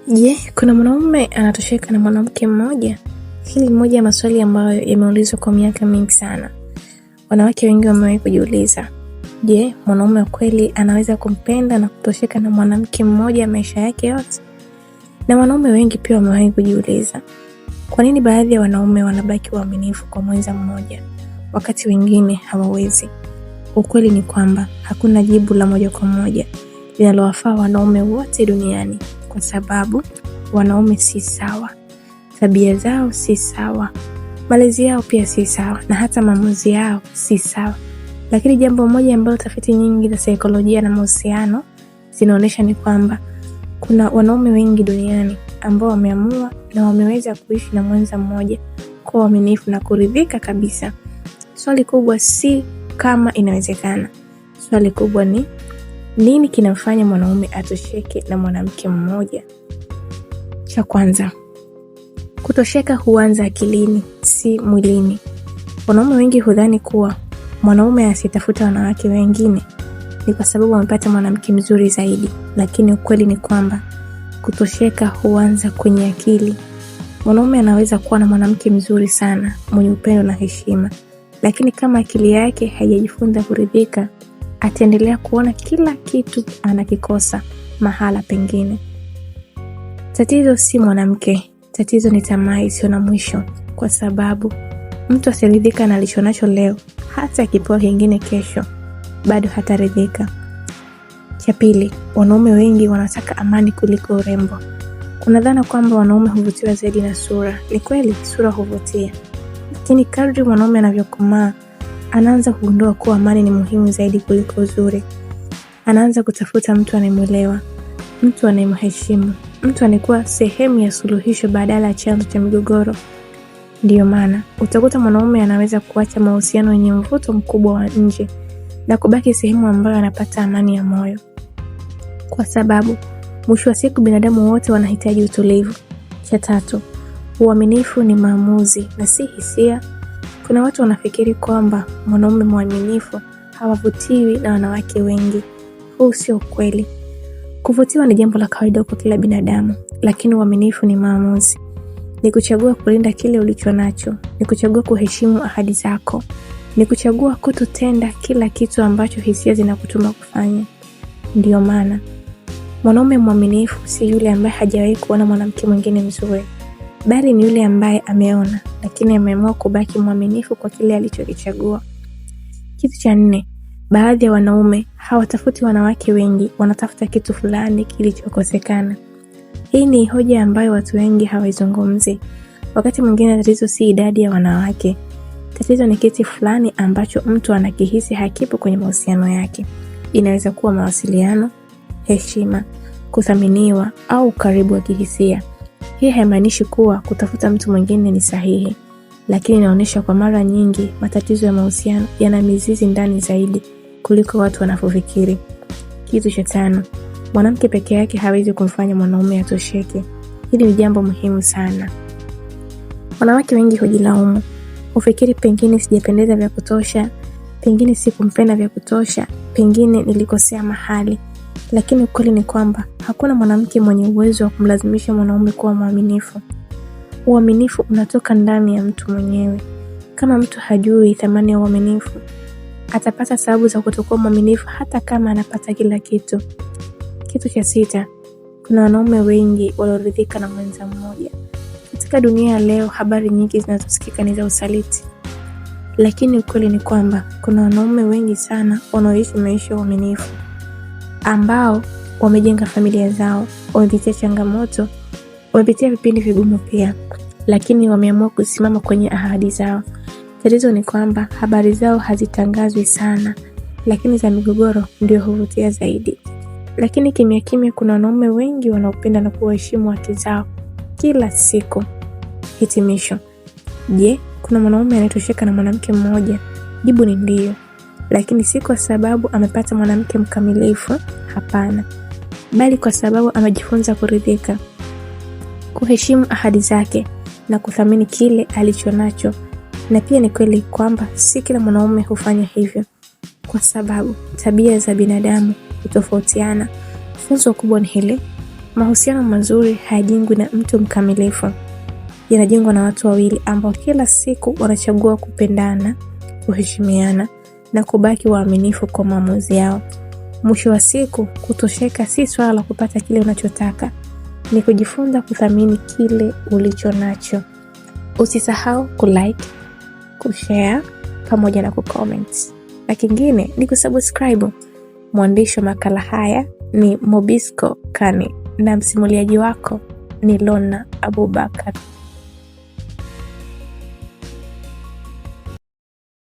Je, kuna mwanaume anatosheka na mwanamke mmoja? Hili ni moja ya maswali ambayo yameulizwa kwa miaka mingi sana. Wanawake wengi wamewahi kujiuliza, je, mwanaume wa kweli anaweza kumpenda na kutosheka na mwanamke mmoja maisha yake yote? Na wanaume wengi pia wamewahi kujiuliza, kwa nini baadhi ya wanaume wanabaki waaminifu kwa mwenza mmoja wakati wengine hawawezi? Ukweli ni kwamba hakuna jibu la moja kwa moja linalowafaa wanaume wote duniani, kwa sababu wanaume si sawa, tabia zao si sawa, malezi yao pia si sawa, na hata maamuzi yao si sawa. Lakini jambo moja ambalo tafiti nyingi za saikolojia na mahusiano zinaonyesha ni kwamba kuna wanaume wengi duniani ambao wameamua na wameweza kuishi na mwenza mmoja kwa uaminifu na kuridhika kabisa. Swali kubwa si kama inawezekana. Swali kubwa ni nini kinamfanya mwanaume atosheke na mwanamke mmoja? Cha kwanza, kutosheka huanza akilini, si mwilini. Wanaume wengi hudhani kuwa mwanaume asitafuta wanawake wengine ni kwa sababu amepata mwanamke mzuri zaidi, lakini ukweli ni kwamba kutosheka huanza kwenye akili. Mwanaume anaweza kuwa na mwanamke mzuri sana, mwenye upendo na heshima, lakini kama akili yake haijajifunza kuridhika, ataendelea kuona kila kitu anakikosa mahala pengine. Tatizo si mwanamke, tatizo ni tamaa isiyo na mwisho, kwa sababu mtu asiridhika na alichonacho leo, hata akipewa kingine kesho, bado hataridhika. Cha pili, wanaume wengi wanataka amani kuliko urembo. Kuna dhana kwamba wanaume huvutiwa zaidi na sura. Ni kweli, sura huvutia, lakini kadri mwanaume anavyokomaa, anaanza kugundua kuwa amani ni muhimu zaidi kuliko uzuri. Anaanza kutafuta mtu anayemwelewa, mtu anayemheshimu, mtu anayekuwa sehemu ya suluhisho badala ya chanzo cha migogoro. Ndiyo maana utakuta mwanaume anaweza kuacha mahusiano yenye mvuto mkubwa wa nje na kubaki sehemu ambayo anapata amani ya moyo, kwa sababu mwisho wa siku binadamu wote wanahitaji utulivu. Cha tatu, uaminifu ni maamuzi na si hisia. Kuna watu wanafikiri kwamba mwanaume mwaminifu hawavutiwi na wanawake wengi. Huu sio kweli. Kuvutiwa ni jambo la kawaida kwa kila binadamu, lakini uaminifu ni maamuzi. Ni kuchagua kulinda kile ulicho nacho, ni kuchagua kuheshimu ahadi zako, ni kuchagua kutotenda kila kitu ambacho hisia zinakutuma kufanya. Ndiyo maana mwanaume mwaminifu si yule ambaye hajawahi kuona mwanamke mwingine mzuri, bali ni yule ambaye ameona, lakini ameamua kubaki mwaminifu kwa kile alichokichagua. Kitu cha nne, baadhi ya wanaume hawatafuti wanawake wengi, wanatafuta kitu fulani kilichokosekana. Hii ni hoja ambayo watu wengi hawaizungumzi. Wakati mwingine tatizo si idadi ya wanawake. Tatizo ni kitu fulani ambacho mtu anakihisi hakipo kwenye mahusiano yake. Inaweza kuwa mawasiliano, heshima, kuthaminiwa au karibu wa kihisia. Hii haimaanishi kuwa kutafuta mtu mwingine ni sahihi, lakini inaonyesha kwa mara nyingi matatizo ya mahusiano yana mizizi ndani zaidi kuliko watu wanavyofikiri. Kitu cha tano, mwanamke peke yake hawezi kumfanya mwanaume atosheke. Hili ni jambo muhimu sana. Wanawake wengi hujilaumu, hufikiri pengine sijapendeza vya kutosha, pengine sikumpenda vya kutosha, pengine nilikosea mahali. Lakini ukweli ni kwamba hakuna mwanamke mwenye uwezo wa kumlazimisha mwanaume kuwa mwaminifu. Uaminifu unatoka ndani ya mtu mwenyewe. Kama mtu hajui thamani ya uaminifu, atapata sababu za kutokuwa mwaminifu hata kama anapata kila kitu. Kitu cha sita, kuna wanaume wengi walioridhika na mwenza mmoja. Katika dunia ya leo, habari nyingi zinazosikika ni za usaliti. Lakini ukweli ni kwamba kuna wanaume wengi sana wanaoishi maisha ya uaminifu, ambao wamejenga familia zao, wamepitia changamoto, wamepitia vipindi vigumu pia, lakini wameamua kusimama kwenye ahadi zao. Tatizo ni kwamba habari zao hazitangazwi sana, lakini za migogoro ndio huvutia zaidi. Lakini kimya kimya kuna wanaume wengi wanaopenda na kuheshimu haki zao kila siku. Hitimisho. Je, kuna mwanaume anayetosheka na mwanamke mmoja? Jibu ni ndio. Lakini si kwa sababu amepata mwanamke mkamilifu, hapana, bali kwa sababu amejifunza kuridhika, kuheshimu ahadi zake na kuthamini kile alichonacho. Na pia ni kweli kwamba si kila mwanaume hufanya hivyo, kwa sababu tabia za binadamu hutofautiana. Funzo kubwa ni hili: Mahusiano mazuri hayajengwi na mtu mkamilifu. Yanajengwa na watu wawili ambao kila siku wanachagua kupendana, kuheshimiana na kubaki waaminifu kwa maamuzi yao. Mwisho wa siku, kutosheka si swala la kupata kile unachotaka, ni kujifunza kuthamini kile ulicho nacho. Usisahau kulike, kushare pamoja na kucomment. Na kingine ni kusubscribe. Mwandishi wa makala haya ni Mobisco Kani na msimuliaji wako ni Lona Abubakar.